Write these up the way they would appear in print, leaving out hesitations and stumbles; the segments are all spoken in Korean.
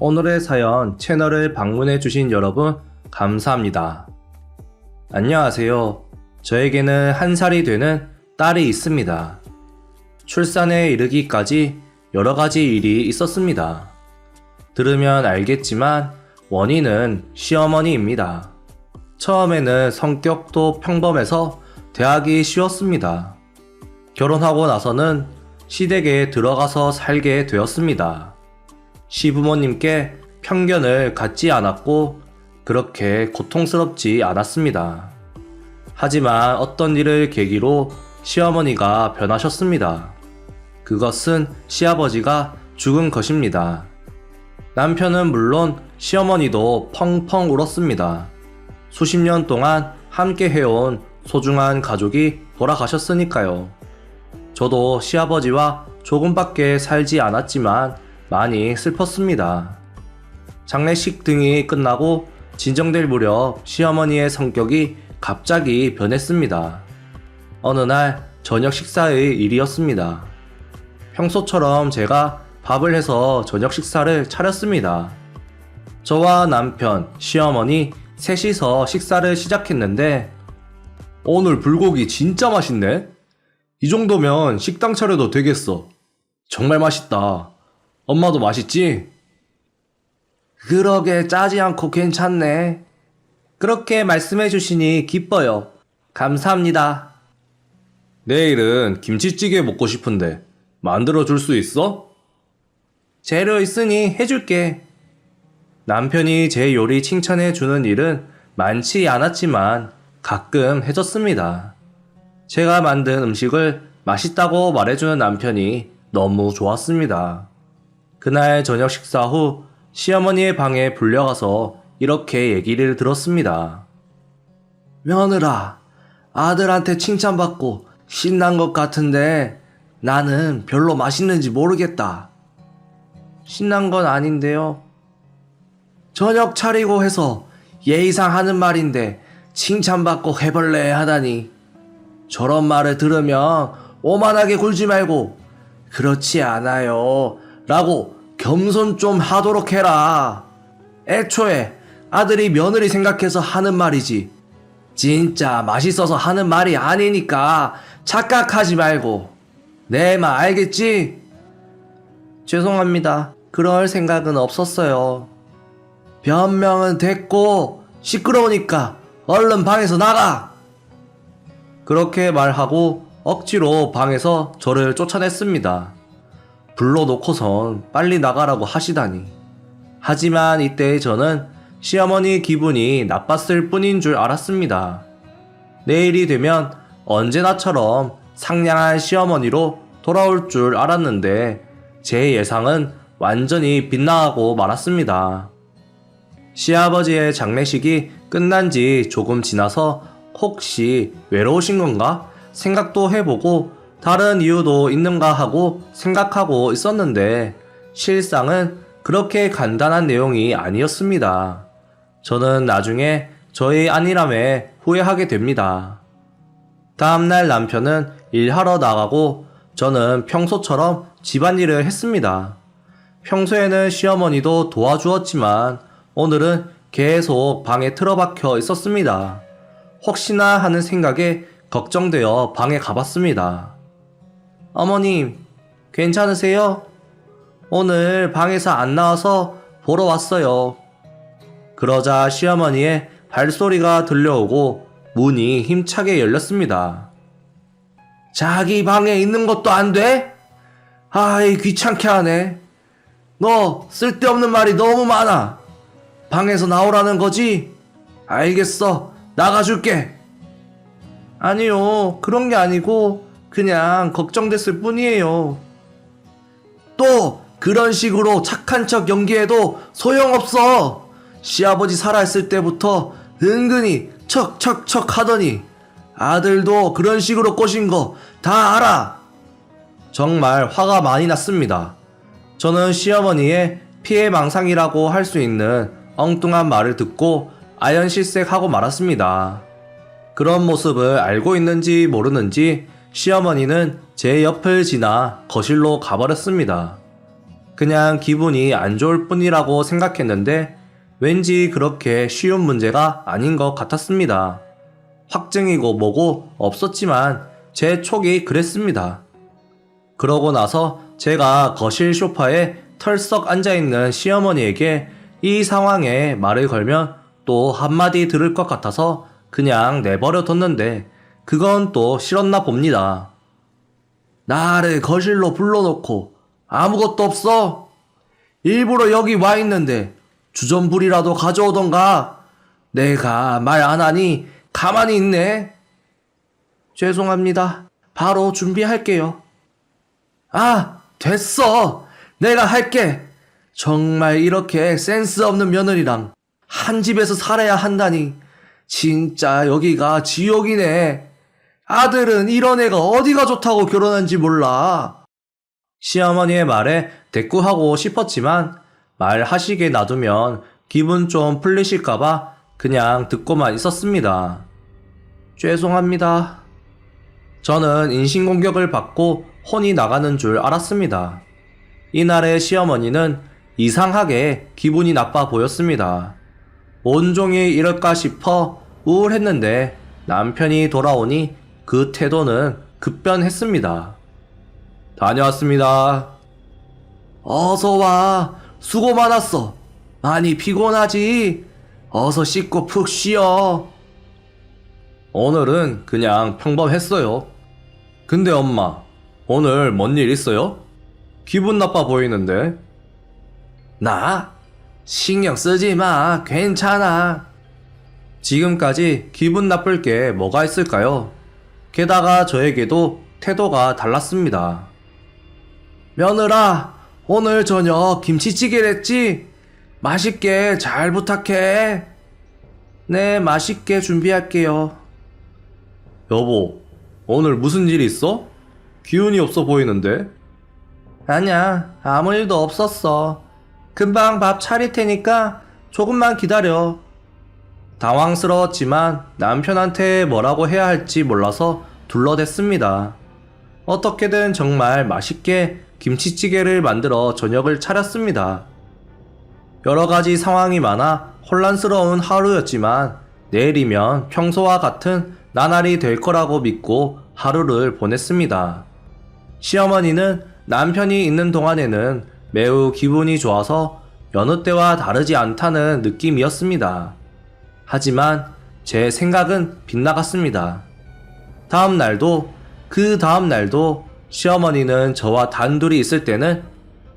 오늘의 사연 채널을 방문해주신 여러분 감사합니다. 안녕하세요. 저에게는 1살이 되는 딸이 있습니다. 출산에 이르기까지 여러가지 일이 있었습니다. 들으면 알겠지만 원인은 시어머니입니다. 처음에는 성격도 평범해서 대하기 쉬웠습니다. 결혼하고 나서는 시댁에 들어가서 살게 되었습니다. 시부모님께 편견을 갖지 않았고 그렇게 고통스럽지 않았습니다. 하지만 어떤 일을 계기로 시어머니가 변하셨습니다. 그것은 시아버지가 죽은 것입니다. 남편은 물론 시어머니도 펑펑 울었습니다. 수십 년 동안 함께 해온 소중한 가족이 돌아가셨으니까요. 저도 시아버지와 조금밖에 살지 않았지만 많이 슬펐습니다. 장례식 등이 끝나고 진정될 무렵 시어머니의 성격이 갑자기 변했습니다. 어느 날 저녁 식사의 일이었습니다. 평소처럼 제가 밥을 해서 저녁 식사를 차렸습니다. 저와 남편, 시어머니 셋이서 식사를 시작했는데 오늘 불고기 진짜 맛있네? 이 정도면 식당 차려도 되겠어. 정말 맛있다. 엄마도 맛있지? 그러게 짜지 않고 괜찮네. 그렇게 말씀해 주시니 기뻐요. 감사합니다. 내일은 김치찌개 먹고 싶은데 만들어 줄 수 있어? 재료 있으니 해줄게. 남편이 제 요리 칭찬해 주는 일은 많지 않았지만 가끔 해줬습니다. 제가 만든 음식을 맛있다고 말해주는 남편이 너무 좋았습니다. 그날 저녁 식사 후 시어머니의 방에 불려가서 이렇게 얘기를 들었습니다. 며느라, 아들한테 칭찬받고 신난 것 같은데 나는 별로 맛있는지 모르겠다. 신난 건 아닌데요. 저녁 차리고 해서 예의상 하는 말인데 칭찬받고 해볼래 하다니. 저런 말을 들으면 오만하게 굴지 말고 그렇지 않아요 라고 겸손 좀 하도록 해라. 애초에 아들이 며느리 생각해서 하는 말이지 진짜 맛있어서 하는 말이 아니니까 착각하지 말고. 내 말 알겠지? 죄송합니다. 그럴 생각은 없었어요. 변명은 됐고 시끄러우니까 얼른 방에서 나가. 그렇게 말하고 억지로 방에서 저를 쫓아냈습니다. 불러놓고선 빨리 나가라고 하시다니. 하지만 이때 저는 시어머니 기분이 나빴을 뿐인 줄 알았습니다. 내일이 되면 언제나처럼 상냥한 시어머니로 돌아올 줄 알았는데 제 예상은 완전히 빗나가고 말았습니다. 시아버지의 장례식이 끝난 지 조금 지나서 혹시 외로우신 건가 생각도 해보고 다른 이유도 있는가 하고 생각하고 있었는데 실상은 그렇게 간단한 내용이 아니었습니다. 저는 나중에 저의 안일함에 후회하게 됩니다. 다음날 남편은 일하러 나가고 저는 평소처럼 집안일을 했습니다. 평소에는 시어머니도 도와주었지만 오늘은 계속 방에 틀어박혀 있었습니다. 혹시나 하는 생각에 걱정되어 방에 가봤습니다. 어머님, 괜찮으세요? 오늘 방에서 안 나와서 보러 왔어요. 그러자 시어머니의 발소리가 들려오고 문이 힘차게 열렸습니다. 자기 방에 있는 것도 안 돼? 아이, 귀찮게 하네. 너 쓸데없는 말이 너무 많아. 방에서 나오라는 거지? 알겠어. 나가줄게. 아니요, 그런 게 아니고 그냥 걱정됐을 뿐이에요. 또 그런 식으로 착한 척 연기해도 소용없어. 시아버지 살아있을 때부터 은근히 척척척 하더니 아들도 그런 식으로 꼬신 거 다 알아. 정말 화가 많이 났습니다. 저는 시어머니의 피해망상이라고 할 수 있는 엉뚱한 말을 듣고 아연실색하고 말았습니다. 그런 모습을 알고 있는지 모르는지 시어머니는 제 옆을 지나 거실로 가버렸습니다. 그냥 기분이 안 좋을 뿐이라고 생각했는데 왠지 그렇게 쉬운 문제가 아닌 것 같았습니다. 확증이고 뭐고 없었지만 제 촉이 그랬습니다. 그러고 나서 제가 거실 소파에 털썩 앉아있는 시어머니에게 이 상황에 말을 걸면 또 한마디 들을 것 같아서 그냥 내버려 뒀는데 그건 또 싫었나 봅니다. 나를 거실로 불러놓고 아무것도 없어? 일부러 여기 와 있는데 주전부리라도 가져오던가. 내가 말 안 하니 가만히 있네. 죄송합니다. 바로 준비할게요. 아, 됐어. 내가 할게. 정말 이렇게 센스 없는 며느리랑 한 집에서 살아야 한다니. 진짜 여기가 지옥이네. 아들은 이런 애가 어디가 좋다고 결혼한지 몰라. 시어머니의 말에 대꾸하고 싶었지만 말하시게 놔두면 기분 좀 풀리실까봐 그냥 듣고만 있었습니다. 죄송합니다. 저는 인신공격을 받고 혼이 나가는 줄 알았습니다. 이날의 시어머니는 이상하게 기분이 나빠 보였습니다. 온종일 이럴까 싶어 우울했는데 남편이 돌아오니 그 태도는 급변했습니다. 다녀왔습니다. 어서 와. 수고 많았어. 많이 피곤하지? 어서 씻고 푹 쉬어. 오늘은 그냥 평범했어요. 근데 엄마, 오늘 뭔 일 있어요? 기분 나빠 보이는데. 나? 신경 쓰지 마. 괜찮아. 지금까지 기분 나쁠 게 뭐가 있을까요? 게다가 저에게도 태도가 달랐습니다. 며느라, 오늘 저녁 김치찌개랬지? 맛있게 잘 부탁해. 네, 맛있게 준비할게요. 여보, 오늘 무슨 일 있어? 기운이 없어 보이는데? 아냐, 아무 일도 없었어. 금방 밥 차릴 테니까 조금만 기다려. 당황스러웠지만 남편한테 뭐라고 해야 할지 몰라서 둘러댔습니다. 어떻게든 정말 맛있게 김치찌개를 만들어 저녁을 차렸습니다. 여러가지 상황이 많아 혼란스러운 하루였지만 내일이면 평소와 같은 나날이 될 거라고 믿고 하루를 보냈습니다. 시어머니는 남편이 있는 동안에는 매우 기분이 좋아서 여느 때와 다르지 않다는 느낌이었습니다. 하지만 제 생각은 빗나갔습니다. 다음 날도 그 다음 날도 시어머니는 저와 단둘이 있을 때는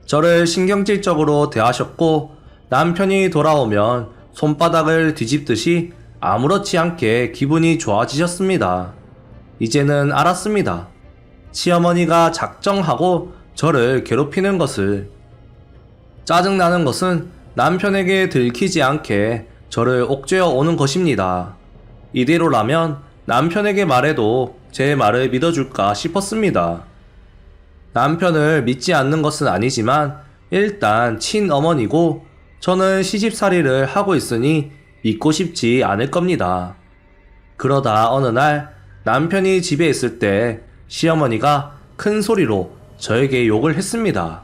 저를 신경질적으로 대하셨고 남편이 돌아오면 손바닥을 뒤집듯이 아무렇지 않게 기분이 좋아지셨습니다. 이제는 알았습니다. 시어머니가 작정하고 저를 괴롭히는 것을. 짜증나는 것은 남편에게 들키지 않게 저를 옥죄어 오는 것입니다. 이대로라면 남편에게 말해도 제 말을 믿어줄까 싶었습니다. 남편을 믿지 않는 것은 아니지만 일단 친어머니고 저는 시집살이를 하고 있으니 믿고 싶지 않을 겁니다. 그러다 어느 날 남편이 집에 있을 때 시어머니가 큰 소리로 저에게 욕을 했습니다.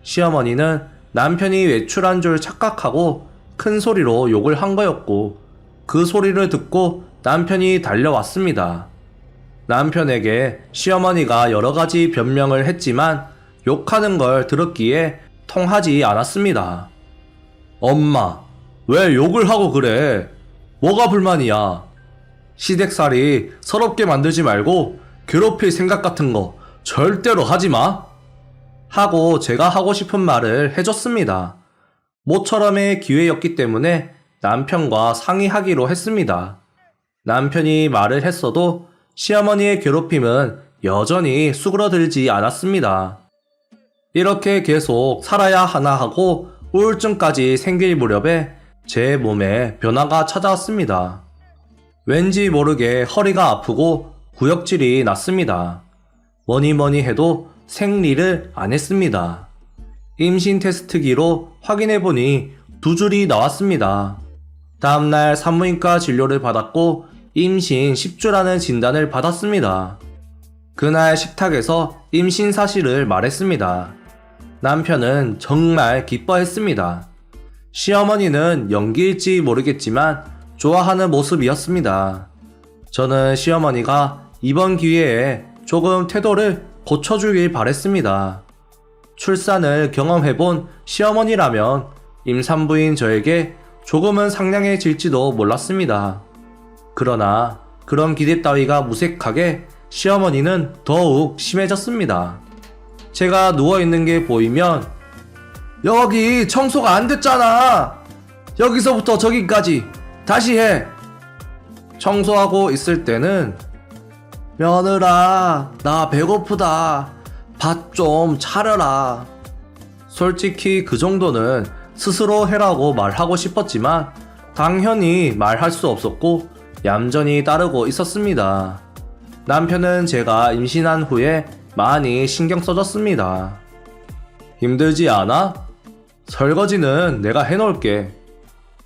시어머니는 남편이 외출한 줄 착각하고 큰 소리로 욕을 한 거였고 그 소리를 듣고 남편이 달려왔습니다. 남편에게 시어머니가 여러가지 변명을 했지만 욕하는 걸 들었기에 통하지 않았습니다. 엄마, 왜 욕을 하고 그래? 뭐가 불만이야? 시댁살이 서럽게 만들지 말고 괴롭힐 생각 같은 거 절대로 하지 마. 하고 제가 하고 싶은 말을 해줬습니다. 모처럼의 기회였기 때문에 남편과 상의하기로 했습니다. 남편이 말을 했어도 시어머니의 괴롭힘은 여전히 수그러들지 않았습니다. 이렇게 계속 살아야 하나 하고 우울증까지 생길 무렵에 제 몸에 변화가 찾아왔습니다. 왠지 모르게 허리가 아프고 구역질이 났습니다. 뭐니 해도 생리를 안 했습니다. 임신 테스트기로 확인해보니 2줄이 나왔습니다. 다음날 산부인과 진료를 받았고 임신 10주라는 진단을 받았습니다. 그날 식탁에서 임신 사실을 말했습니다. 남편은 정말 기뻐했습니다. 시어머니는 연기일지 모르겠지만 좋아하는 모습이었습니다. 저는 시어머니가 이번 기회에 조금 태도를 고쳐주길 바랬습니다. 출산을 경험해본 시어머니라면 임산부인 저에게 조금은 상냥해질지도 몰랐습니다. 그러나 그런 기대 따위가 무색하게 시어머니는 더욱 심해졌습니다. 제가 누워있는 게 보이면 여기 청소가 안 됐잖아. 여기서부터 저기까지 다시 해. 청소하고 있을 때는 며느라 나 배고프다. 밥 좀 차려라. 솔직히 그 정도는 스스로 해라고 말하고 싶었지만 당연히 말할 수 없었고 얌전히 따르고 있었습니다. 남편은 제가 임신한 후에 많이 신경 써줬습니다. 힘들지 않아? 설거지는 내가 해놓을게.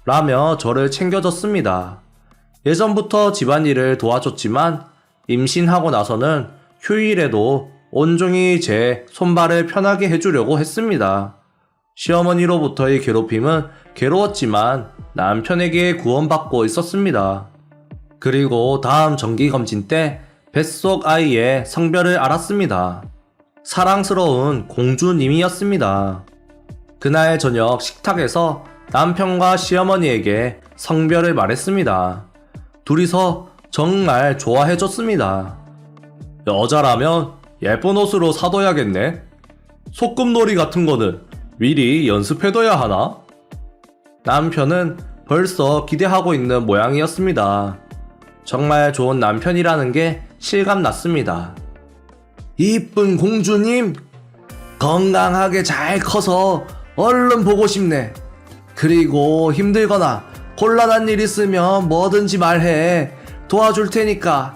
라며 저를 챙겨줬습니다. 예전부터 집안일을 도와줬지만 임신하고 나서는 휴일에도 온종일 제 손발을 편하게 해주려고 했습니다. 시어머니로부터의 괴롭힘은 괴로웠지만 남편에게 구원받고 있었습니다. 그리고 다음 정기검진 때 뱃속 아이의 성별을 알았습니다. 사랑스러운 공주님이었습니다. 그날 저녁 식탁에서 남편과 시어머니에게 성별을 말했습니다. 둘이서 정말 좋아해줬습니다. 여자라면 예쁜 옷으로 사둬야겠네. 소꿉놀이 같은 거는 미리 연습해둬야 하나? 남편은 벌써 기대하고 있는 모양이었습니다. 정말 좋은 남편이라는 게 실감났습니다. 이쁜 공주님, 건강하게 잘 커서 얼른 보고 싶네. 그리고 힘들거나 곤란한 일 있으면 뭐든지 말해. 도와줄 테니까.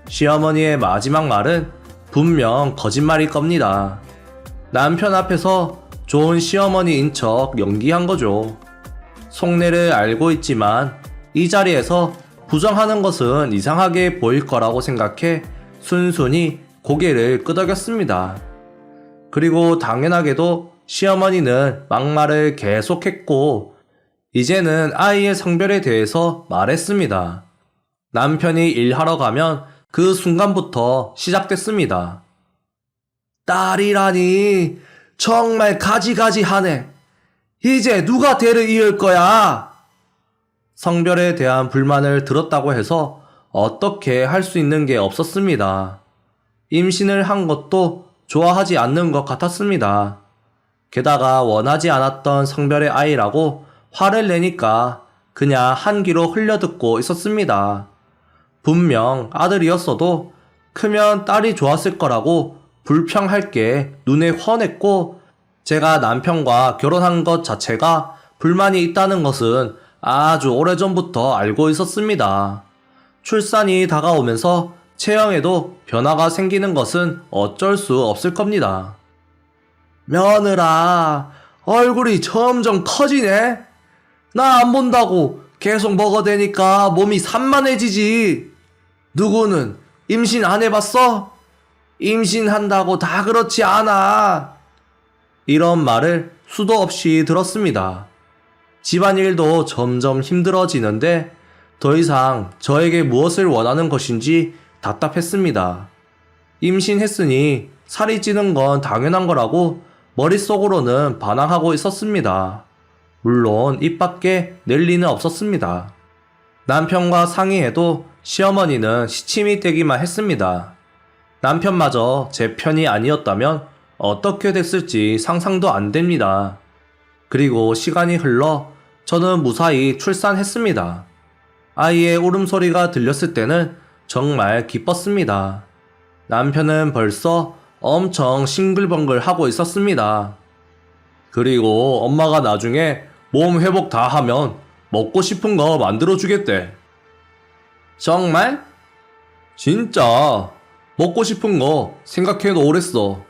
시어머니의 마지막 말은 분명 거짓말일 겁니다. 남편 앞에서 좋은 시어머니인 척 연기한 거죠. 속내를 알고 있지만 이 자리에서 부정하는 것은 이상하게 보일 거라고 생각해 순순히 고개를 끄덕였습니다. 그리고 당연하게도 시어머니는 막말을 계속했고 이제는 아이의 성별에 대해서 말했습니다. 남편이 일하러 가면 그 순간부터 시작됐습니다. 딸이라니 정말 가지가지하네. 이제 누가 대를 이을 거야? 성별에 대한 불만을 들었다고 해서 어떻게 할 수 있는 게 없었습니다. 임신을 한 것도 좋아하지 않는 것 같았습니다. 게다가 원하지 않았던 성별의 아이라고 화를 내니까 그냥 한 귀로 흘려듣고 있었습니다. 분명 아들이었어도 크면 딸이 좋았을 거라고 불평할 게 눈에 훤했고 제가 남편과 결혼한 것 자체가 불만이 있다는 것은 아주 오래전부터 알고 있었습니다. 출산이 다가오면서 체형에도 변화가 생기는 것은 어쩔 수 없을 겁니다. 며느라, 얼굴이 점점 커지네? 나 안 본다고 계속 먹어대니까 몸이 산만해지지. 누구는 임신 안 해봤어? 임신한다고 다 그렇지 않아. 이런 말을 수도 없이 들었습니다. 집안일도 점점 힘들어지는데 더 이상 저에게 무엇을 원하는 것인지 답답했습니다. 임신했으니 살이 찌는 건 당연한 거라고 머릿속으로는 반항하고 있었습니다. 물론 입 밖에 낼 리는 없었습니다. 남편과 상의해도 시어머니는 시침이 떼기만 했습니다. 남편마저 제 편이 아니었다면 어떻게 됐을지 상상도 안 됩니다. 그리고 시간이 흘러 저는 무사히 출산했습니다. 아이의 울음소리가 들렸을 때는 정말 기뻤습니다. 남편은 벌써 엄청 싱글벙글 하고 있었습니다. 그리고 엄마가 나중에 몸 회복 다 하면 먹고 싶은 거 만들어주겠대. 정말? 진짜 먹고 싶은 거 생각해 놓으랬어.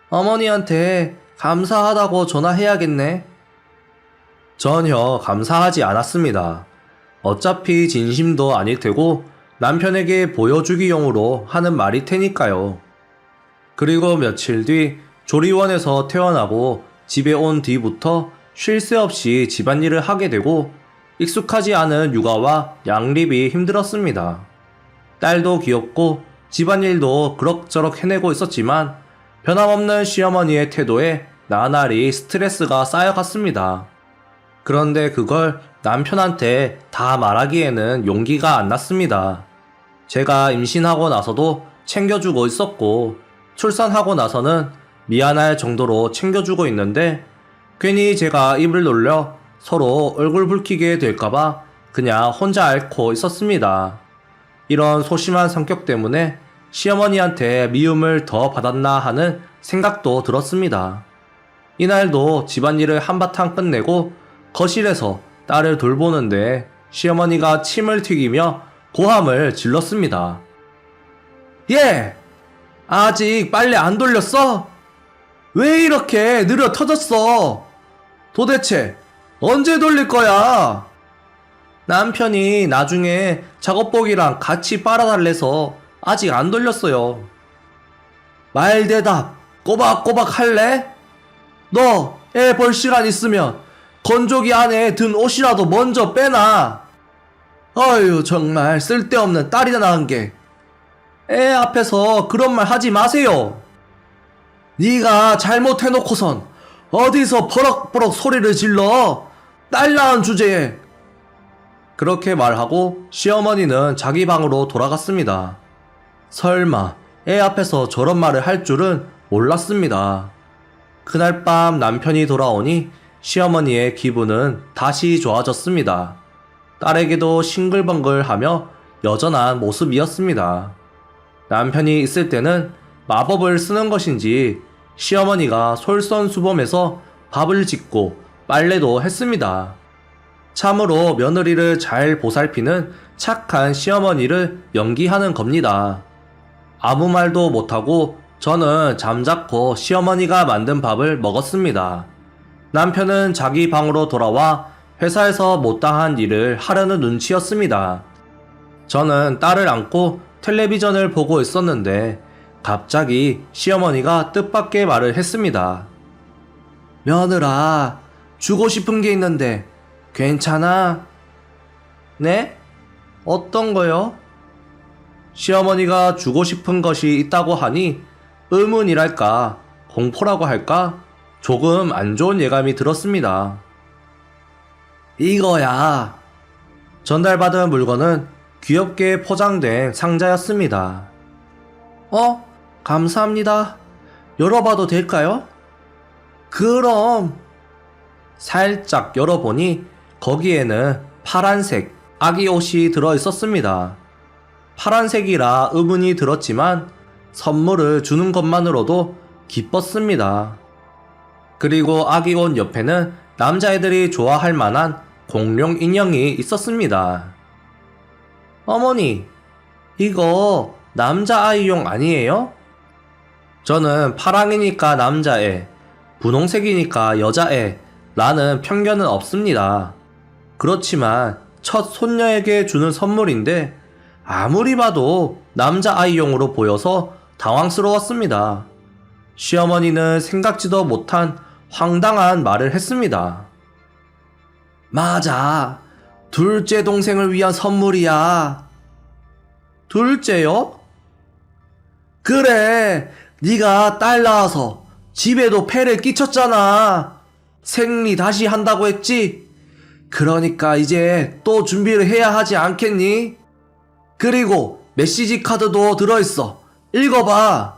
어머니한테 감사하다고 전화해야겠네. 전혀 감사하지 않았습니다. 어차피 진심도 아닐 테고 남편에게 보여주기용으로 하는 말일 테니까요. 그리고 며칠 뒤 조리원에서 태어나고 집에 온 뒤부터 쉴 새 없이 집안일을 하게 되고 익숙하지 않은 육아와 양립이 힘들었습니다. 딸도 귀엽고 집안일도 그럭저럭 해내고 있었지만 변함없는 시어머니의 태도에 나날이 스트레스가 쌓여갔습니다. 그런데 그걸 남편한테 다 말하기에는 용기가 안 났습니다. 제가 임신하고 나서도 챙겨주고 있었고 출산하고 나서는 미안할 정도로 챙겨주고 있는데 괜히 제가 입을 놀려 서로 얼굴 붉히게 될까봐 그냥 혼자 앓고 있었습니다. 이런 소심한 성격 때문에 시어머니한테 미움을 더 받았나 하는 생각도 들었습니다. 이날도 집안일을 한바탕 끝내고 거실에서 딸을 돌보는데 시어머니가 침을 튀기며 고함을 질렀습니다. 얘! 아직 빨래 안 돌렸어? 왜 이렇게 느려 터졌어? 도대체 언제 돌릴 거야? 남편이 나중에 작업복이랑 같이 빨아달래서 아직 안 돌렸어요. 말 대답 꼬박꼬박 할래? 너 애 볼 시간 있으면 건조기 안에 든 옷이라도 먼저 빼놔. 어휴 정말 쓸데없는 딸이나 낳은 게. 애 앞에서 그런 말 하지 마세요. 네가 잘못해놓고선 어디서 버럭버럭 소리를 질러. 딸 낳은 주제에. 그렇게 말하고 시어머니는 자기 방으로 돌아갔습니다. 설마 애 앞에서 저런 말을 할 줄은 몰랐습니다. 그날 밤 남편이 돌아오니 시어머니의 기분은 다시 좋아졌습니다. 딸에게도 싱글벙글하며 여전한 모습이었습니다. 남편이 있을 때는 마법을 쓰는 것인지 시어머니가 솔선수범해서 밥을 짓고 빨래도 했습니다. 참으로 며느리를 잘 보살피는 착한 시어머니를 연기하는 겁니다. 아무 말도 못하고 저는 잠자코 시어머니가 만든 밥을 먹었습니다. 남편은 자기 방으로 돌아와 회사에서 못다한 일을 하려는 눈치였습니다. 저는 딸을 안고 텔레비전을 보고 있었는데 갑자기 시어머니가 뜻밖의 말을 했습니다. 며느라, 주고 싶은 게 있는데 괜찮아? 네? 어떤 거요? 시어머니가 주고 싶은 것이 있다고 하니 의문이랄까 공포라고 할까 조금 안 좋은 예감이 들었습니다. 이거야. 전달받은 물건은 귀엽게 포장된 상자였습니다. 감사합니다. 열어봐도 될까요? 그럼. 살짝 열어보니 거기에는 파란색 아기 옷이 들어있었습니다. 파란색이라 의문이 들었지만 선물을 주는 것만으로도 기뻤습니다. 그리고 아기 옷 옆에는 남자애들이 좋아할 만한 공룡 인형이 있었습니다. 어머니, 이거 남자아이용 아니에요? 저는 파랑이니까 남자애, 분홍색이니까 여자애 라는 편견은 없습니다. 그렇지만 첫 손녀에게 주는 선물인데 아무리 봐도 남자아이용으로 보여서 당황스러웠습니다. 시어머니는 생각지도 못한 황당한 말을 했습니다. 맞아. 둘째 동생을 위한 선물이야. 둘째요? 그래. 네가 딸 낳아서 집에도 폐를 끼쳤잖아. 생리 다시 한다고 했지? 그러니까 이제 또 준비를 해야 하지 않겠니? 그리고 메시지 카드도 들어있어. 읽어봐.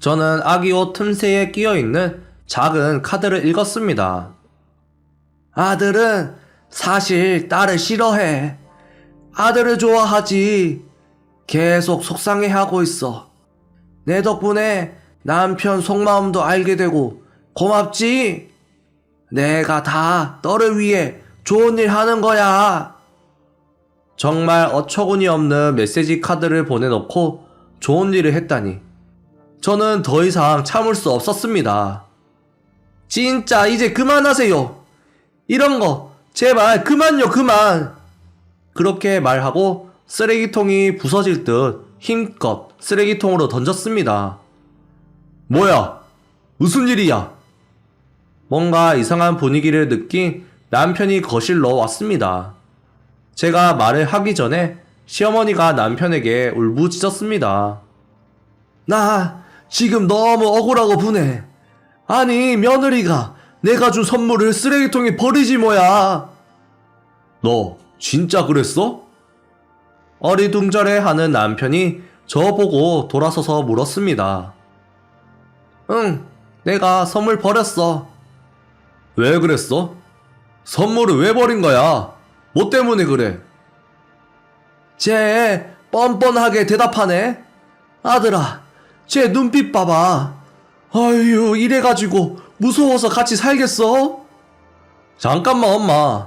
저는 아기 옷 틈새에 끼어있는 작은 카드를 읽었습니다. 아들은 사실 딸을 싫어해. 아들을 좋아하지. 계속 속상해하고 있어. 내 덕분에 남편 속마음도 알게 되고 고맙지? 내가 다 너를 위해 좋은 일 하는 거야. 정말 어처구니 없는 메시지 카드를 보내놓고 좋은 일을 했다니. 저는 더 이상 참을 수 없었습니다. 진짜 이제 그만하세요. 이런 거 제발 그만요, 그만. 그렇게 말하고 쓰레기통이 부서질 듯 힘껏 쓰레기통으로 던졌습니다. 뭐야? 무슨 일이야? 뭔가 이상한 분위기를 느낀 남편이 거실로 왔습니다. 제가 말을 하기 전에 시어머니가 남편에게 울부짖었습니다. 나 지금 너무 억울하고 분해. 아니, 며느리가 내가 준 선물을 쓰레기통에 버리지 뭐야. 너 진짜 그랬어? 어리둥절해하는 남편이 저보고 돌아서서 물었습니다. 응, 내가 선물 버렸어. 왜 그랬어? 선물을 왜 버린 거야? 뭐 때문에 그래? 쟤 뻔뻔하게 대답하네. 아들아, 쟤 눈빛 봐봐. 아유, 이래가지고 무서워서 같이 살겠어? 잠깐만, 엄마.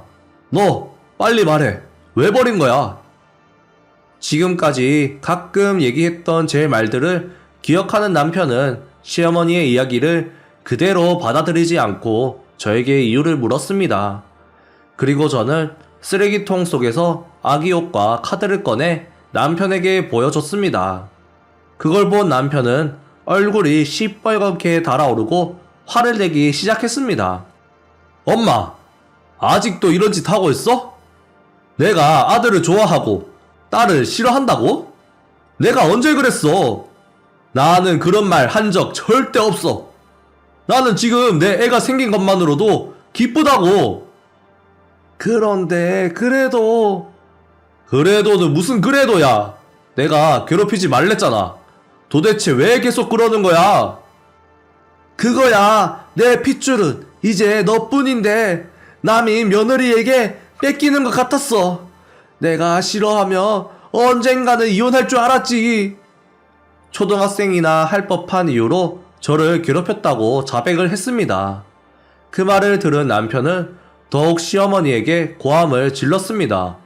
너 빨리 말해. 왜 버린 거야? 지금까지 가끔 얘기했던 제 말들을 기억하는 남편은 시어머니의 이야기를 그대로 받아들이지 않고 저에게 이유를 물었습니다. 그리고 저는 쓰레기통 속에서 아기 옷과 카드를 꺼내 남편에게 보여줬습니다. 그걸 본 남편은 얼굴이 시뻘겋게 달아오르고 화를 내기 시작했습니다. 엄마, 아직도 이런 짓 하고 있어? 내가 아들을 좋아하고 딸을 싫어한다고? 내가 언제 그랬어? 나는 그런 말 한 적 절대 없어. 나는 지금 내 애가 생긴 것만으로도 기쁘다고. 그런데 그래도는 무슨 그래도야. 내가 괴롭히지 말랬잖아. 도대체 왜 계속 그러는 거야? 그거야, 내 핏줄은 이제 너뿐인데 남이 며느리에게 뺏기는 것 같았어. 내가 싫어하면 언젠가는 이혼할 줄 알았지. 초등학생이나 할 법한 이유로 저를 괴롭혔다고 자백을 했습니다. 그 말을 들은 남편은 더욱 시어머니에게 고함을 질렀습니다.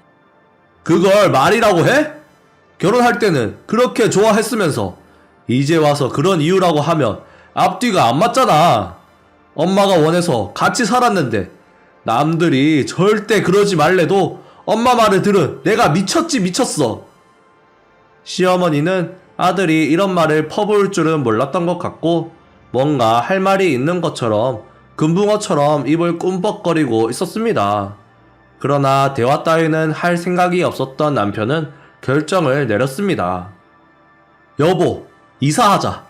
그걸 말이라고 해? 결혼할 때는 그렇게 좋아했으면서 이제 와서 그런 이유라고 하면 앞뒤가 안 맞잖아. 엄마가 원해서 같이 살았는데 남들이 절대 그러지 말래도 엄마 말을 들은 내가 미쳤어. 시어머니는 아들이 이런 말을 퍼부을 줄은 몰랐던 것 같고 뭔가 할 말이 있는 것처럼 금붕어처럼 입을 꿈벅거리고 있었습니다. 그러나 대화 따위는 할 생각이 없었던 남편은 결정을 내렸습니다. 여보, 이사하자.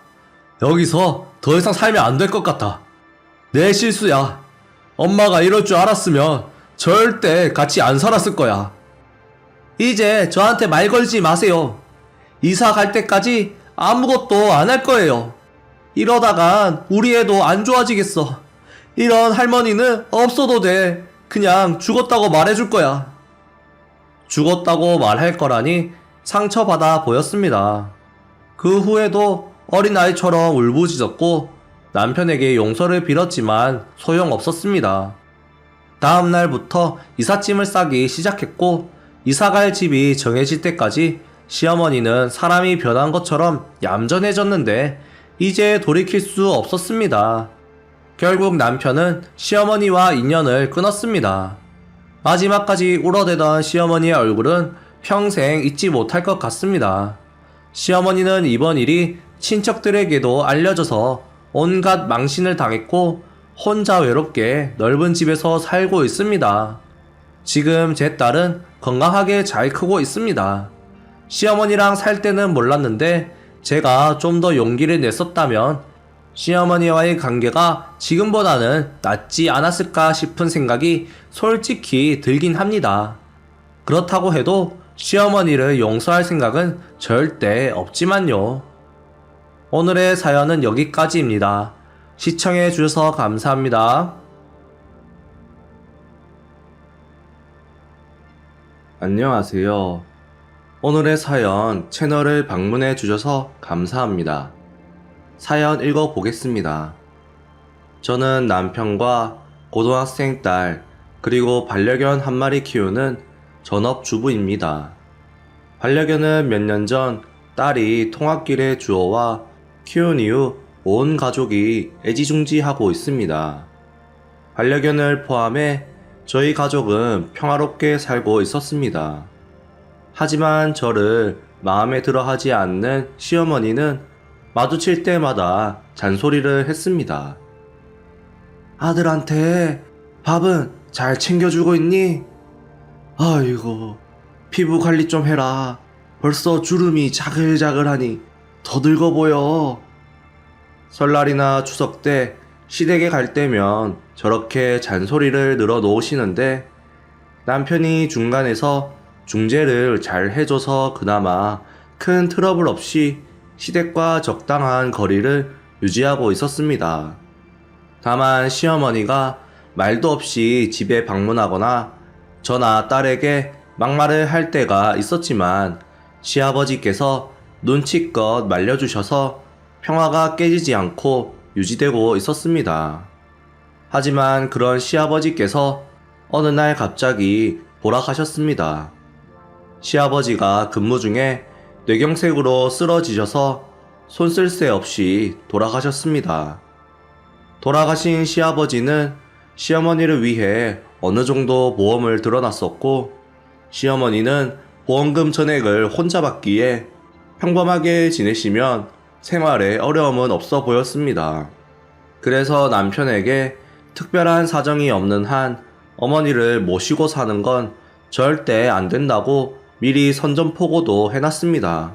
여기서 더 이상 살면 안 될 것 같아. 내 실수야. 엄마가 이럴 줄 알았으면 절대 같이 안 살았을 거야. 이제 저한테 말 걸지 마세요. 이사 갈 때까지 아무것도 안 할 거예요. 이러다간 우리 애도 안 좋아지겠어. 이런 할머니는 없어도 돼. 그냥 죽었다고 말해줄 거야. 죽었다고 말할 거라니 상처받아 보였습니다. 그 후에도 어린아이처럼 울부짖었고 남편에게 용서를 빌었지만 소용없었습니다. 다음날부터 이삿짐을 싸기 시작했고 이사갈 집이 정해질 때까지 시어머니는 사람이 변한 것처럼 얌전해졌는데 이제 돌이킬 수 없었습니다. 결국 남편은 시어머니와 인연을 끊었습니다. 마지막까지 울어대던 시어머니의 얼굴은 평생 잊지 못할 것 같습니다. 시어머니는 이번 일이 친척들에게도 알려져서 온갖 망신을 당했고 혼자 외롭게 넓은 집에서 살고 있습니다. 지금 제 딸은 건강하게 잘 크고 있습니다. 시어머니랑 살 때는 몰랐는데 제가 좀 더 용기를 냈었다면 시어머니와의 관계가 지금보다는 낫지 않았을까 싶은 생각이 솔직히 들긴 합니다. 그렇다고 해도 시어머니를 용서할 생각은 절대 없지만요. 오늘의 사연은 여기까지입니다. 시청해주셔서 감사합니다. 안녕하세요. 오늘의 사연 채널을 방문해 주셔서 감사합니다. 사연 읽어보겠습니다. 저는 남편과 고등학생 딸 그리고 반려견 한 마리 키우는 전업주부입니다. 반려견은 몇 년 전 딸이 통학길에 주워와 키운 이후 온 가족이 애지중지하고 있습니다. 반려견을 포함해 저희 가족은 평화롭게 살고 있었습니다. 하지만 저를 마음에 들어 하지 않는 시어머니는 마주칠 때마다 잔소리를 했습니다. 아들한테 밥은 잘 챙겨주고 있니? 아이고, 피부 관리 좀 해라. 벌써 주름이 자글자글하니 더 늙어 보여. 설날이나 추석 때 시댁에 갈 때면 저렇게 잔소리를 늘어놓으시는데 남편이 중간에서 중재를 잘 해줘서 그나마 큰 트러블 없이 시댁과 적당한 거리를 유지하고 있었습니다. 다만 시어머니가 말도 없이 집에 방문하거나 저나 딸에게 막말을 할 때가 있었지만 시아버지께서 눈치껏 말려주셔서 평화가 깨지지 않고 유지되고 있었습니다. 하지만 그런 시아버지께서 어느 날 갑자기 돌아가셨습니다. 시아버지가 근무 중에 뇌경색으로 쓰러지셔서 손 쓸 새 없이 돌아가셨습니다. 돌아가신 시아버지는 시어머니를 위해 어느 정도 보험을 들어놨었고 시어머니는 보험금 전액을 혼자 받기에 평범하게 지내시면 생활에 어려움은 없어 보였습니다. 그래서 남편에게 특별한 사정이 없는 한 어머니를 모시고 사는 건 절대 안 된다고 미리 선전포고도 해놨습니다.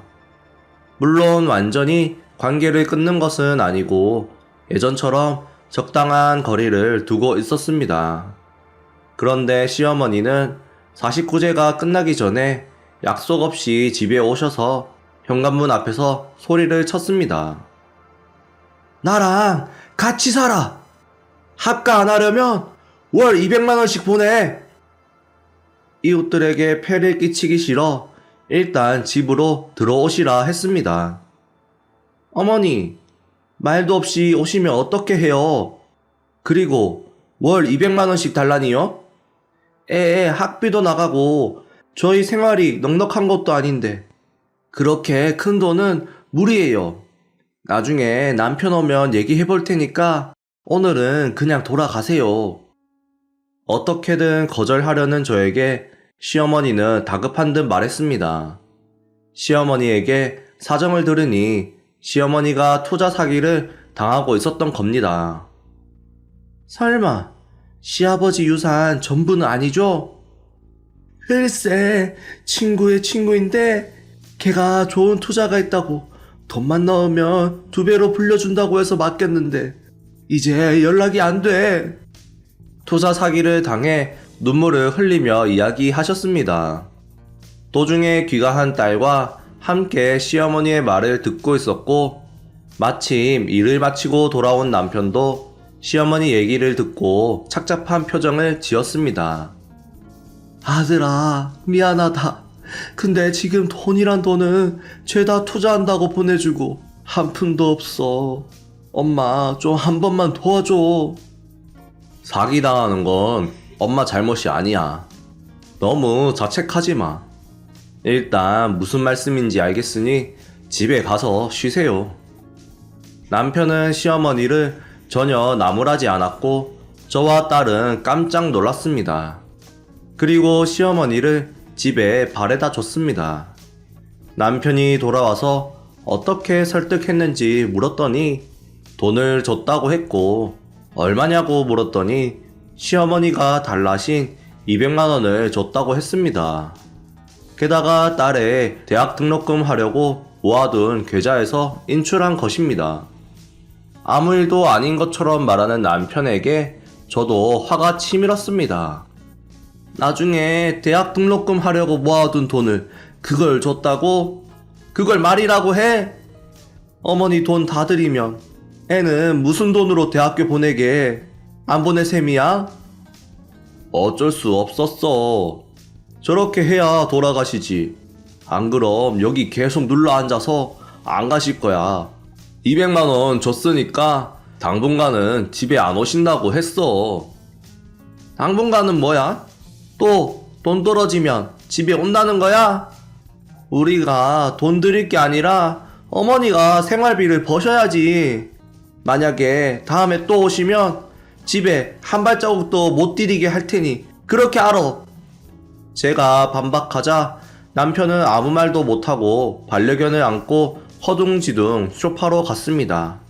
물론 완전히 관계를 끊는 것은 아니고 예전처럼 적당한 거리를 두고 있었습니다. 그런데 시어머니는 49제가 끝나기 전에 약속 없이 집에 오셔서 현관문 앞에서 소리를 쳤습니다. 나랑 같이 살아! 합가 안 하려면 월 200만원씩 보내! 이웃들에게 폐를 끼치기 싫어 일단 집으로 들어오시라 했습니다. 어머니, 말도 없이 오시면 어떻게 해요? 그리고 월 200만원씩 달라니요? 애 학비도 나가고 저희 생활이 넉넉한 것도 아닌데 그렇게 큰 돈은 무리예요. 나중에 남편 오면 얘기해 볼 테니까 오늘은 그냥 돌아가세요. 어떻게든 거절하려는 저에게 시어머니는 다급한 듯 말했습니다. 시어머니에게 사정을 들으니 시어머니가 투자 사기를 당하고 있었던 겁니다. 설마 시아버지 유산 전부는 아니죠? 글쎄, 친구의 친구인데 걔가 좋은 투자가 있다고 돈만 넣으면 2배로 불려준다고 해서 맡겼는데 이제 연락이 안 돼. 투자 사기를 당해 눈물을 흘리며 이야기하셨습니다. 도중에 귀가한 딸과 함께 시어머니의 말을 듣고 있었고 마침 일을 마치고 돌아온 남편도 시어머니 얘기를 듣고 착잡한 표정을 지었습니다. 아들아, 미안하다. 근데 지금 돈이란 돈은 죄다 투자한다고 보내주고 한 푼도 없어. 엄마 좀 한 번만 도와줘. 사기당하는 건 엄마 잘못이 아니야. 너무 자책하지 마. 일단 무슨 말씀인지 알겠으니 집에 가서 쉬세요. 남편은 시어머니를 전혀 나무라지 않았고 저와 딸은 깜짝 놀랐습니다. 그리고 시어머니를 집에 바래다 줬습니다. 남편이 돌아와서 어떻게 설득했는지 물었더니 돈을 줬다고 했고 얼마냐고 물었더니 시어머니가 달라신 200만원을 줬다고 했습니다. 게다가 딸의 대학 등록금 하려고 모아둔 계좌에서 인출한 것입니다. 아무 일도 아닌 것처럼 말하는 남편에게 저도 화가 치밀었습니다. 나중에 대학 등록금 하려고 모아둔 돈을 그걸 줬다고? 그걸 말이라고 해? 어머니 돈 다 드리면 애는 무슨 돈으로 대학교 보내게? 안 보낼 셈이야? 어쩔 수 없었어. 저렇게 해야 돌아가시지. 안 그럼 여기 계속 눌러 앉아서 안 가실 거야. 200만원 줬으니까 당분간은 집에 안 오신다고 했어. 당분간은 뭐야? 또 돈 떨어지면 집에 온다는 거야? 우리가 돈 드릴 게 아니라 어머니가 생활비를 버셔야지. 만약에 다음에 또 오시면 집에 한 발자국도 못 디디게 할 테니 그렇게 알아. 제가 반박하자 남편은 아무 말도 못하고 반려견을 안고 허둥지둥 쇼파로 갔습니다.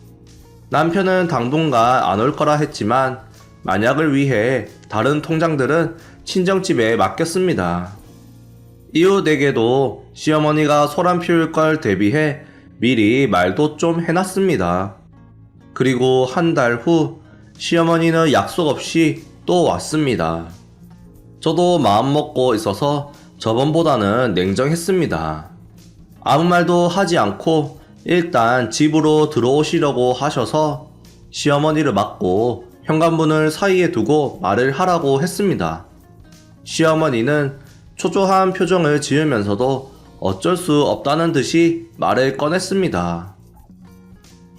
남편은 당분간 안 올 거라 했지만 만약을 위해 다른 통장들은 친정집에 맡겼습니다. 이웃에게도 시어머니가 소란 피울 걸 대비해 미리 말도 좀 해놨습니다. 그리고 한 달 후 시어머니는 약속 없이 또 왔습니다. 저도 마음먹고 있어서 저번보다는 냉정했습니다. 아무 말도 하지 않고 일단 집으로 들어오시려고 하셔서 시어머니를 맞고 현관문을 사이에 두고 말을 하라고 했습니다. 시어머니는 초조한 표정을 지으면서도 어쩔 수 없다는 듯이 말을 꺼냈습니다.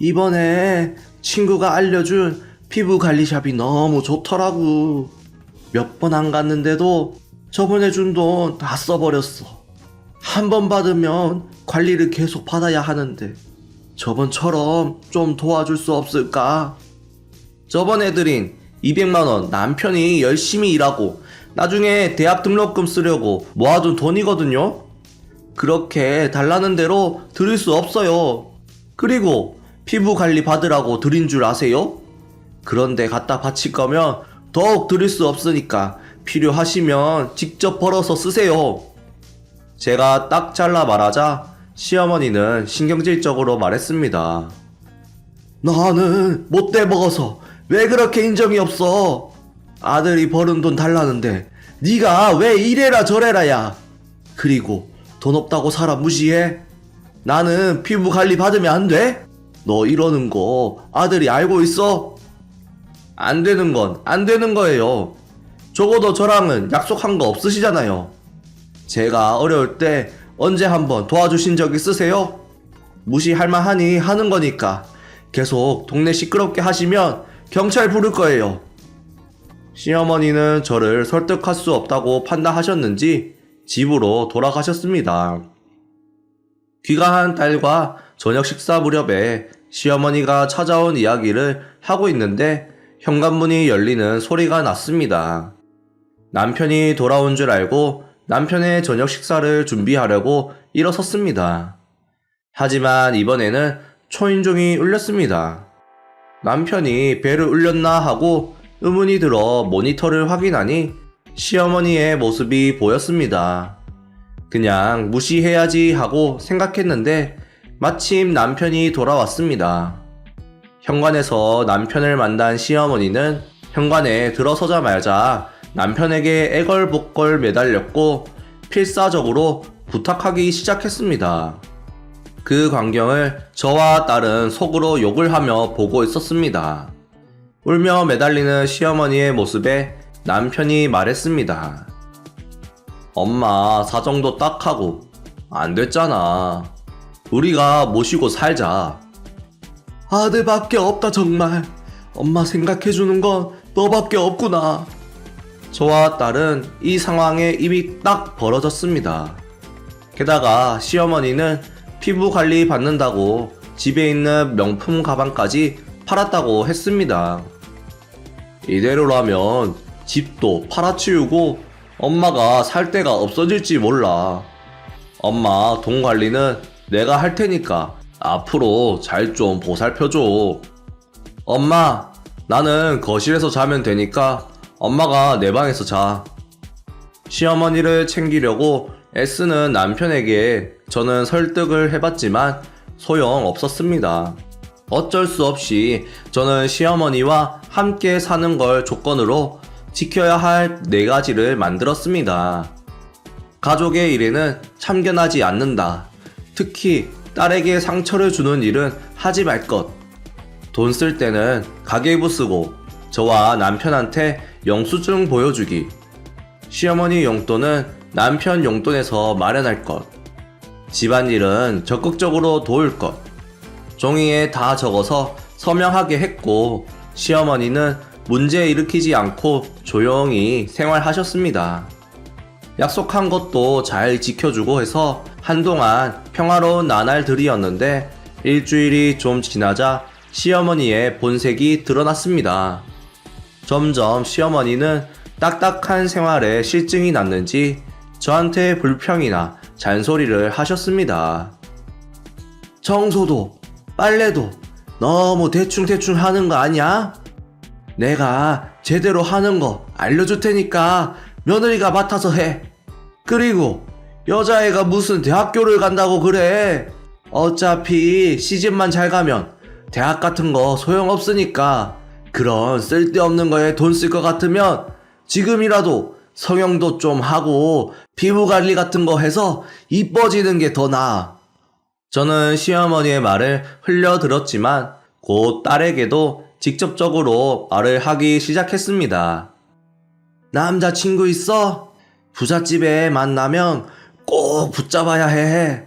이번에 친구가 알려준 피부관리샵이 너무 좋더라고. 몇 번 안 갔는데도 저번에 준 돈 다 써버렸어. 한 번 받으면 관리를 계속 받아야 하는데 저번처럼 좀 도와줄 수 없을까? 저번에 드린 200만원 남편이 열심히 일하고 나중에 대학 등록금 쓰려고 모아둔 돈이거든요. 그렇게 달라는 대로 드릴 수 없어요. 그리고 피부 관리 받으라고 드린 줄 아세요? 그런데 갖다 바칠 거면 더욱 드릴 수 없으니까 필요하시면 직접 벌어서 쓰세요. 제가 딱 잘라 말하자 시어머니는 신경질적으로 말했습니다. 너는 못돼 먹어서 왜 그렇게 인정이 없어? 아들이 버는 돈 달라는데 네가 왜 이래라 저래라야. 그리고 돈 없다고 사람 무시해? 나는 피부 관리 받으면 안 돼? 너 이러는 거 아들이 알고 있어? 안 되는 건 안 되는 거예요. 적어도 저랑은 약속한 거 없으시잖아요. 제가 어려울 때 언제 한번 도와주신 적 있으세요? 무시할 만하니 하는 거니까 계속 동네 시끄럽게 하시면 경찰 부를 거예요. 시어머니는 저를 설득할 수 없다고 판단하셨는지 집으로 돌아가셨습니다. 귀가한 딸과 저녁 식사 무렵에 시어머니가 찾아온 이야기를 하고 있는데 현관문이 열리는 소리가 났습니다. 남편이 돌아온 줄 알고 남편의 저녁 식사를 준비하려고 일어섰습니다. 하지만 이번에는 초인종이 울렸습니다. 남편이 벨을 울렸나 하고 의문이 들어 모니터를 확인하니 시어머니의 모습이 보였습니다. 그냥 무시해야지 하고 생각했는데 마침 남편이 돌아왔습니다. 현관에서 남편을 만난 시어머니는 현관에 들어서자마자 남편에게 애걸복걸 매달렸고 필사적으로 부탁하기 시작했습니다. 그 광경을 저와 딸은 속으로 욕을 하며 보고 있었습니다. 울며 매달리는 시어머니의 모습에 남편이 말했습니다. 엄마 사정도 딱 하고 안 됐잖아. 우리가 모시고 살자. 아들밖에 없다 정말. 엄마 생각해주는 건 너밖에 없구나. 저와 딸은 이 상황에 입이 딱 벌어졌습니다. 게다가 시어머니는 피부 관리 받는다고 집에 있는 명품 가방까지 팔았다고 했습니다. 이대로라면 집도 팔아치우고 엄마가 살 데가 없어질지 몰라. 엄마 돈 관리는 내가 할 테니까 앞으로 잘 좀 보살펴줘. 엄마, 나는 거실에서 자면 되니까 엄마가 내 방에서 자. 시어머니를 챙기려고 애쓰는 남편에게 저는 설득을 해봤지만 소용없었습니다. 어쩔 수 없이 저는 시어머니와 함께 사는 걸 조건으로 지켜야 할 4가지를 만들었습니다. 가족의 일에는 참견하지 않는다. 특히 딸에게 상처를 주는 일은 하지 말 것. 돈 쓸 때는 가계부 쓰고 저와 남편한테 영수증 보여주기. 시어머니 용돈은 남편 용돈에서 마련할 것. 집안일은 적극적으로 도울 것. 종이에 다 적어서 서명하게 했고 시어머니는 문제 일으키지 않고 조용히 생활하셨습니다. 약속한 것도 잘 지켜주고 해서 한동안 평화로운 나날들이었는데 일주일이 좀 지나자 시어머니의 본색이 드러났습니다. 점점 시어머니는 딱딱한 생활에 실증이 났는지 저한테 불평이나 잔소리를 하셨습니다. 청소도 빨래도 너무 대충대충 하는 거 아니야? 내가 제대로 하는 거 알려줄 테니까 며느리가 맡아서 해. 그리고 여자애가 무슨 대학교를 간다고 그래. 어차피 시집만 잘 가면 대학 같은 거 소용없으니까 그런 쓸데없는 거에 돈 쓸 것 같으면 지금이라도 성형도 좀 하고 피부 관리 같은 거 해서 이뻐지는 게 더 나아. 저는 시어머니의 말을 흘려 들었지만 곧 딸에게도 직접적으로 말을 하기 시작했습니다. 남자친구 있어? 부잣집에 만나면 꼭 붙잡아야 해.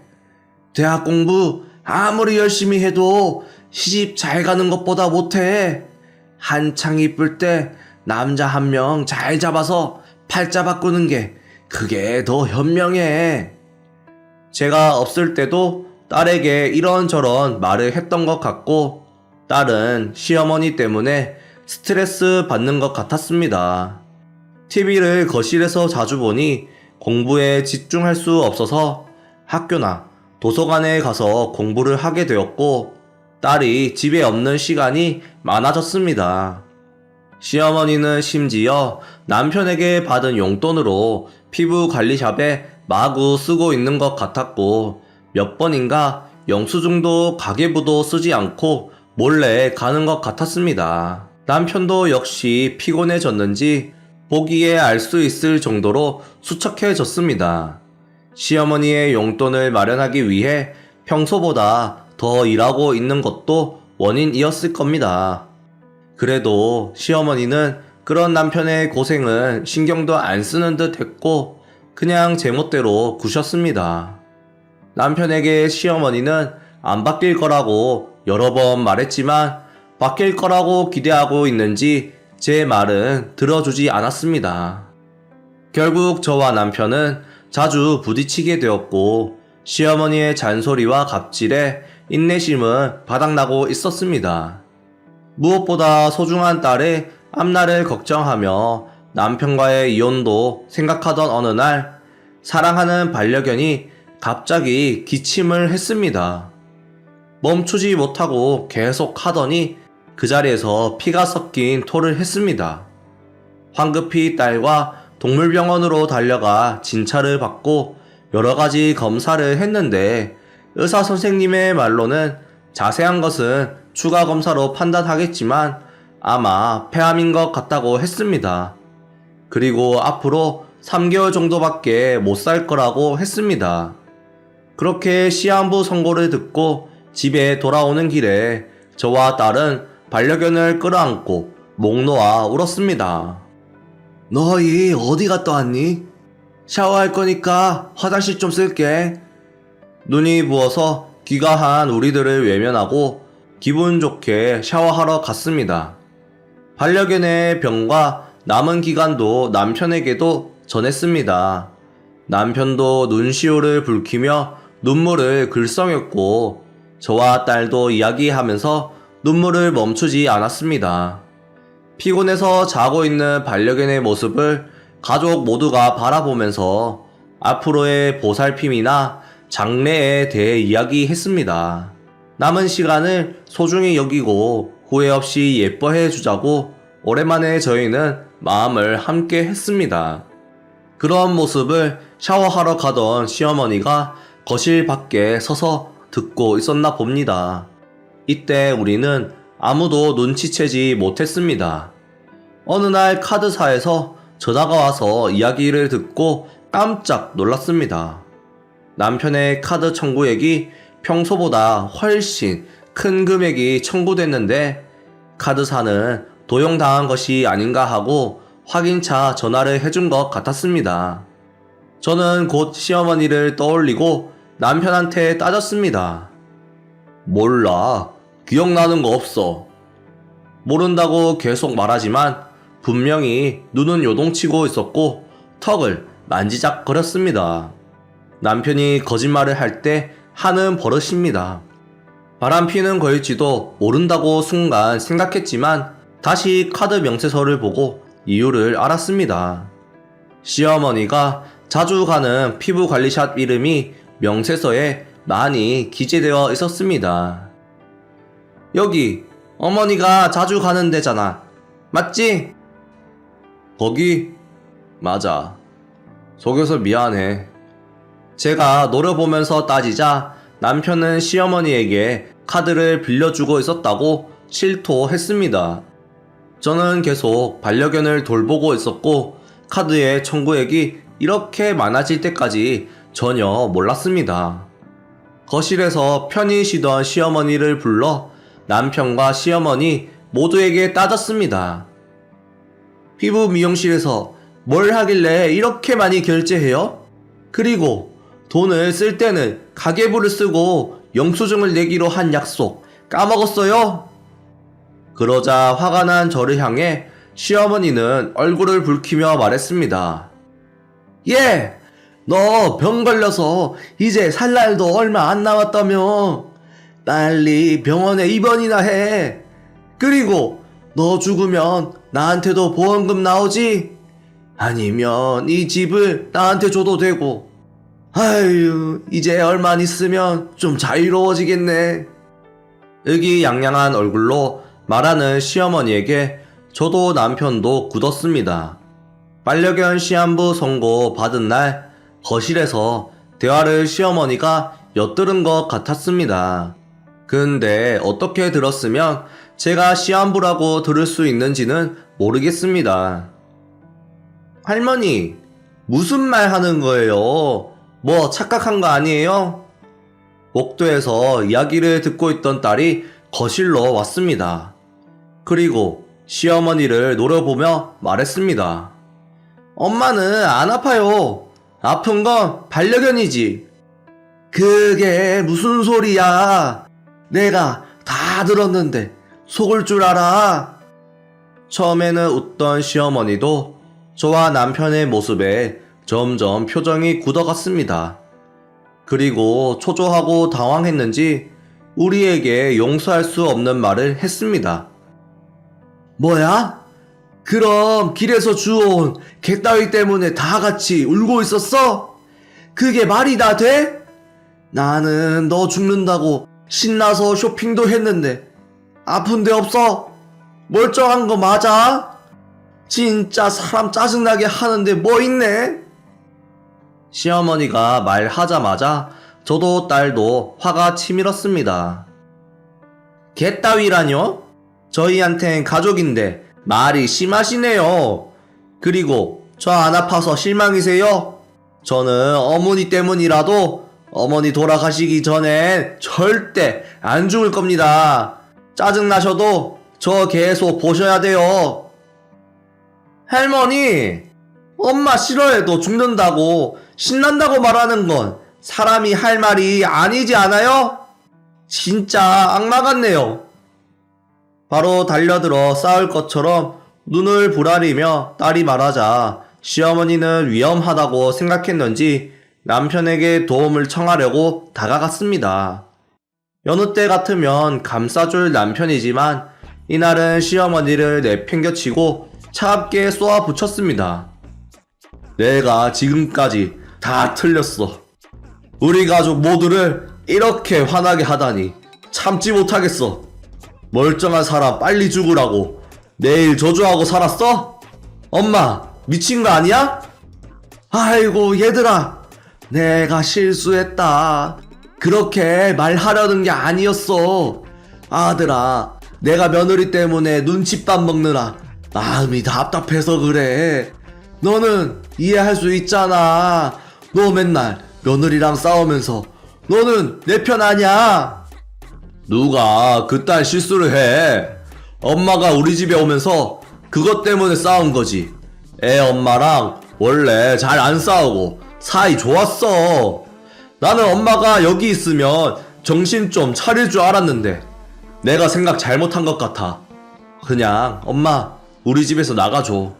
대학 공부 아무리 열심히 해도 시집 잘 가는 것보다 못해. 한창 이쁠 때 남자 한 명 잘 잡아서 팔자 바꾸는 게 그게 더 현명해. 제가 없을 때도 딸에게 이런저런 말을 했던 것 같고 딸은 시어머니 때문에 스트레스 받는 것 같았습니다. TV를 거실에서 자주 보니 공부에 집중할 수 없어서 학교나 도서관에 가서 공부를 하게 되었고 딸이 집에 없는 시간이 많아졌습니다. 시어머니는 심지어 남편에게 받은 용돈으로 피부 관리샵에 마구 쓰고 있는 것 같았고 몇 번인가 영수증도 가계부도 쓰지 않고 몰래 가는 것 같았습니다. 남편도 역시 피곤해졌는지 보기에 알 수 있을 정도로 수척해졌습니다. 시어머니의 용돈을 마련하기 위해 평소보다 더 일하고 있는 것도 원인이었을 겁니다. 그래도 시어머니는 그런 남편의 고생은 신경도 안 쓰는 듯 했고 그냥 제멋대로 구셨습니다. 남편에게 시어머니는 안 바뀔 거라고 여러 번 말했지만 바뀔 거라고 기대하고 있는지 제 말은 들어주지 않았습니다. 결국 저와 남편은 자주 부딪히게 되었고 시어머니의 잔소리와 갑질에 인내심은 바닥나고 있었습니다. 무엇보다 소중한 딸의 앞날을 걱정하며 남편과의 이혼도 생각하던 어느 날 사랑하는 반려견이 갑자기 기침을 했습니다. 멈추지 못하고 계속 하더니 그 자리에서 피가 섞인 토를 했습니다. 황급히 딸과 동물병원으로 달려가 진찰을 받고 여러가지 검사를 했는데 의사 선생님의 말로는 자세한 것은 추가 검사로 판단하겠지만 아마 폐암인 것 같다고 했습니다. 그리고 앞으로 3개월 정도밖에 못 살 거라고 했습니다. 그렇게 시한부 선고를 듣고 집에 돌아오는 길에 저와 딸은 반려견을 끌어안고 목 놓아 울었습니다. 너희 어디 갔다 왔니? 샤워할 거니까 화장실 좀 쓸게. 눈이 부어서 귀가한 우리들을 외면하고 기분 좋게 샤워하러 갔습니다. 반려견의 병과 남은 기간도 남편에게도 전했습니다. 남편도 눈시울을 붉히며 눈물을 글썽였고 저와 딸도 이야기하면서 눈물을 멈추지 않았습니다. 피곤해서 자고 있는 반려견의 모습을 가족 모두가 바라보면서 앞으로의 보살핌이나 장래에 대해 이야기했습니다. 남은 시간을 소중히 여기고 후회 없이 예뻐해 주자고 오랜만에 저희는 마음을 함께 했습니다. 그런 모습을 샤워하러 가던 시어머니가 거실 밖에 서서 듣고 있었나 봅니다. 이때 우리는 아무도 눈치채지 못했습니다. 어느 날 카드사에서 전화가 와서 이야기를 듣고 깜짝 놀랐습니다. 남편의 카드 청구액이 평소보다 훨씬 큰 금액이 청구됐는데 카드사는 도용당한 것이 아닌가 하고 확인차 전화를 해준 것 같았습니다. 저는 곧 시어머니를 떠올리고 남편한테 따졌습니다. 몰라. 기억나는 거 없어. 모른다고 계속 말하지만 분명히 눈은 요동치고 있었고 턱을 만지작거렸습니다. 남편이 거짓말을 할 때 하는 버릇입니다. 바람피는 거일지도 모른다고 순간 생각했지만 다시 카드 명세서를 보고 이유를 알았습니다. 시어머니가 자주 가는 피부관리샵 이름이 명세서에 많이 기재되어 있었습니다. 여기 어머니가 자주 가는 데잖아. 맞지? 거기? 맞아. 속여서 미안해. 제가 노려보면서 따지자 남편은 시어머니에게 카드를 빌려주고 있었다고 실토했습니다. 저는 계속 반려견을 돌보고 있었고 카드의 청구액이 이렇게 많아질 때까지 전혀 몰랐습니다. 거실에서 편히 쉬던 시어머니를 불러 남편과 시어머니 모두에게 따졌습니다. 피부 미용실에서 뭘 하길래 이렇게 많이 결제해요? 그리고 돈을 쓸 때는 가계부를 쓰고 영수증을 내기로 한 약속 까먹었어요? 그러자 화가 난 저를 향해 시어머니는 얼굴을 붉히며 말했습니다. 예! 너 병 걸려서 이제 살 날도 얼마 안 남았다며. 빨리 병원에 입원이나 해. 그리고 너 죽으면 나한테도 보험금 나오지? 아니면 이 집을 나한테 줘도 되고. 아유, 이제 얼마 안 있으면 좀 자유로워지겠네. 의기양양한 얼굴로 말하는 시어머니에게 저도 남편도 굳었습니다. 반려견 시한부 선고 받은 날 거실에서 대화를 시어머니가 엿들은 것 같았습니다. 근데 어떻게 들었으면 제가 시한부라고 들을 수 있는지는 모르겠습니다. 할머니, 무슨 말 하는 거예요? 뭐 착각한 거 아니에요? 복도에서 이야기를 듣고 있던 딸이 거실로 왔습니다. 그리고 시어머니를 노려보며 말했습니다. 엄마는 안 아파요. 아픈 건 반려견이지. 그게 무슨 소리야. 내가 다 들었는데 속을 줄 알아. 처음에는 웃던 시어머니도 저와 남편의 모습에 점점 표정이 굳어갔습니다. 그리고 초조하고 당황했는지 우리에게 용서할 수 없는 말을 했습니다. 뭐야? 그럼 길에서 주워온 개따위 때문에 다 같이 울고 있었어? 그게 말이 다 돼? 나는 너 죽는다고 신나서 쇼핑도 했는데 아픈 데 없어? 멀쩡한 거 맞아? 진짜 사람 짜증나게 하는데 뭐 있네? 시어머니가 말하자마자 저도 딸도 화가 치밀었습니다. 개따위라뇨? 저희한텐 가족인데 말이 심하시네요. 그리고 저 안 아파서 실망이세요? 저는 어머니 때문이라도 어머니 돌아가시기 전엔 절대 안 죽을 겁니다. 짜증나셔도 저 계속 보셔야 돼요. 할머니, 엄마 싫어해도 죽는다고 신난다고 말하는 건 사람이 할 말이 아니지 않아요? 진짜 악마 같네요. 바로 달려들어 싸울 것처럼 눈을 부라리며 딸이 말하자 시어머니는 위험하다고 생각했는지 남편에게 도움을 청하려고 다가갔습니다. 여느 때 같으면 감싸줄 남편이지만 이날은 시어머니를 내팽겨치고 차갑게 쏘아붙였습니다. 내가 지금까지 다 틀렸어. 우리 가족 모두를 이렇게 화나게 하다니 참지 못하겠어. 멀쩡한 사람 빨리 죽으라고 내일 저주하고 살았어? 엄마 미친 거 아니야? 아이고 얘들아, 내가 실수했다. 그렇게 말하려는 게 아니었어. 아들아, 내가 며느리 때문에 눈칫밥 먹느라 마음이 답답해서 그래. 너는 이해할 수 있잖아. 너 맨날 며느리랑 싸우면서 너는 내 편 아냐? 누가 그딴 실수를 해? 엄마가 우리 집에 오면서 그것 때문에 싸운 거지. 애 엄마랑 원래 잘 안 싸우고 사이 좋았어. 나는 엄마가 여기 있으면 정신 좀 차릴 줄 알았는데 내가 생각 잘못한 것 같아. 그냥 엄마 우리 집에서 나가줘.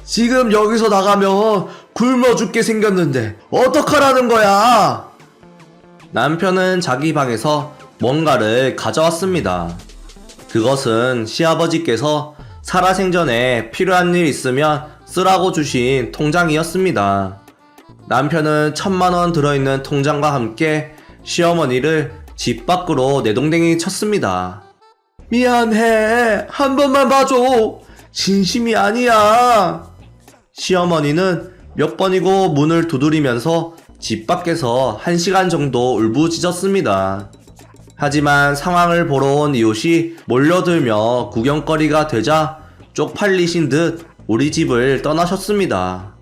지금 여기서 나가면 굶어 죽게 생겼는데 어떡하라는 거야? 남편은 자기 방에서 뭔가를 가져왔습니다. 그것은 시아버지께서 살아생전에 필요한 일 있으면 쓰라고 주신 통장이었습니다. 남편은 1,000만 원 들어있는 통장과 함께 시어머니를 집 밖으로 내동댕이 쳤습니다. 미안해. 한 번만 봐줘. 진심이 아니야. 시어머니는 몇 번이고 문을 두드리면서 집 밖에서 1시간 정도 울부짖었습니다. 하지만 상황을 보러 온 이웃이 몰려들며 구경거리가 되자 쪽팔리신 듯 우리 집을 떠나셨습니다.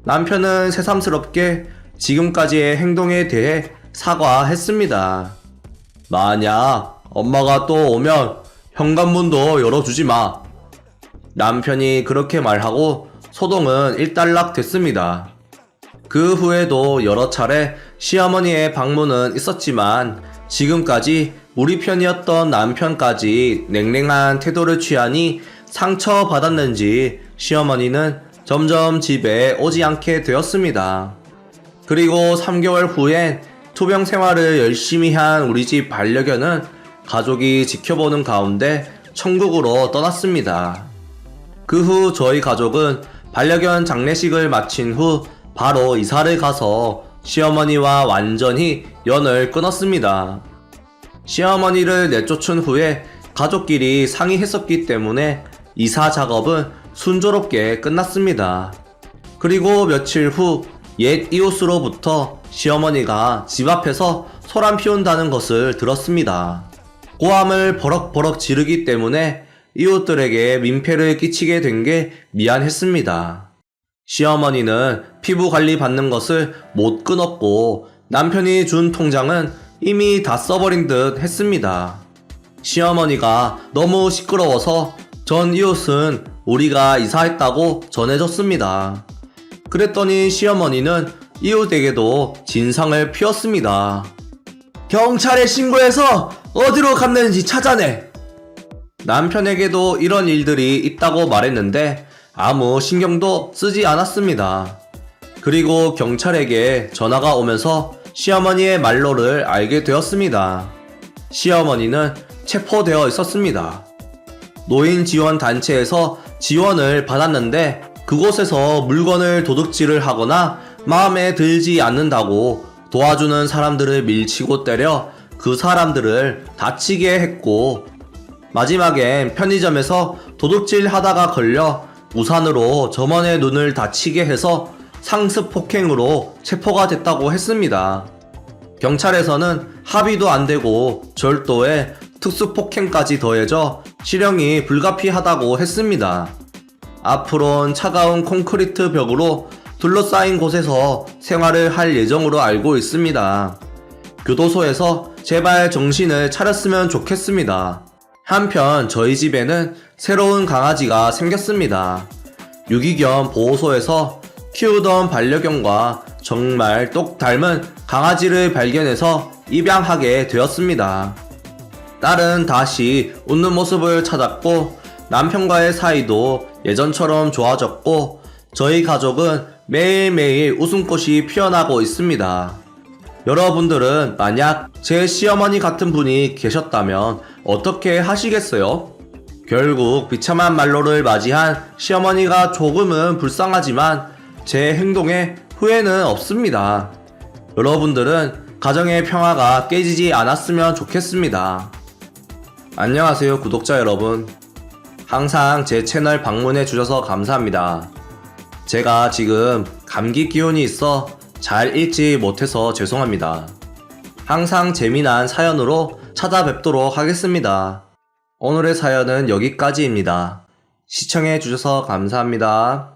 남편은 새삼스럽게 지금까지의 행동에 대해 사과했습니다. 만약 엄마가 또 오면 현관문도 열어주지 마. 남편이 그렇게 말하고 소동은 일단락 됐습니다. 그 후에도 여러 차례 시어머니의 방문은 있었지만 지금까지 우리 편이었던 남편까지 냉랭한 태도를 취하니 상처받았는지 시어머니는 점점 집에 오지 않게 되었습니다. 그리고 3개월 후엔 투병 생활을 열심히 한 우리 집 반려견은 가족이 지켜보는 가운데 천국으로 떠났습니다. 그 후 저희 가족은 반려견 장례식을 마친 후 바로 이사를 가서 시어머니와 완전히 연을 끊었습니다. 시어머니를 내쫓은 후에 가족끼리 상의했었기 때문에 이사 작업은 순조롭게 끝났습니다. 그리고 며칠 후 옛 이웃으로부터 시어머니가 집 앞에서 소란 피운다는 것을 들었습니다. 고함을 버럭버럭 지르기 때문에 이웃들에게 민폐를 끼치게 된 게 미안했습니다. 시어머니는 피부 관리 받는 것을 못 끊었고 남편이 준 통장은 이미 다 써버린 듯 했습니다. 시어머니가 너무 시끄러워서 전 이웃은 우리가 이사했다고 전해줬습니다. 그랬더니 시어머니는 이웃에게도 진상을 피웠습니다. 경찰에 신고해서 어디로 갔는지 찾아내. 남편에게도 이런 일들이 있다고 말했는데 아무 신경도 쓰지 않았습니다. 그리고 경찰에게 전화가 오면서 시어머니의 말로를 알게 되었습니다. 시어머니는 체포되어 있었습니다. 노인 지원 단체에서 지원을 받았는데 그곳에서 물건을 도둑질을 하거나 마음에 들지 않는다고 도와주는 사람들을 밀치고 때려 그 사람들을 다치게 했고 마지막엔 편의점에서 도둑질 하다가 걸려 우산으로 점원의 눈을 다치게 해서 상습 폭행으로 체포가 됐다고 했습니다. 경찰에서는 합의도 안 되고 절도에 특수폭행까지 더해져 실형이 불가피하다고 했습니다. 앞으론 차가운 콘크리트 벽으로 둘러싸인 곳에서 생활을 할 예정으로 알고 있습니다. 교도소에서 제발 정신을 차렸으면 좋겠습니다. 한편 저희 집에는 새로운 강아지가 생겼습니다. 유기견 보호소에서 키우던 반려견과 정말 똑 닮은 강아지를 발견해서 입양하게 되었습니다. 딸은 다시 웃는 모습을 찾았고 남편과의 사이도 예전처럼 좋아졌고 저희 가족은 매일매일 웃음꽃이 피어나고 있습니다. 여러분들은 만약 제 시어머니 같은 분이 계셨다면 어떻게 하시겠어요? 결국 비참한 말로를 맞이한 시어머니가 조금은 불쌍하지만 제 행동에 후회는 없습니다. 여러분들은 가정의 평화가 깨지지 않았으면 좋겠습니다. 안녕하세요 구독자 여러분. 항상 제 채널 방문해 주셔서 감사합니다. 제가 지금 감기 기운이 있어 잘 읽지 못해서 죄송합니다. 항상 재미난 사연으로 찾아뵙도록 하겠습니다. 오늘의 사연은 여기까지입니다. 시청해 주셔서 감사합니다.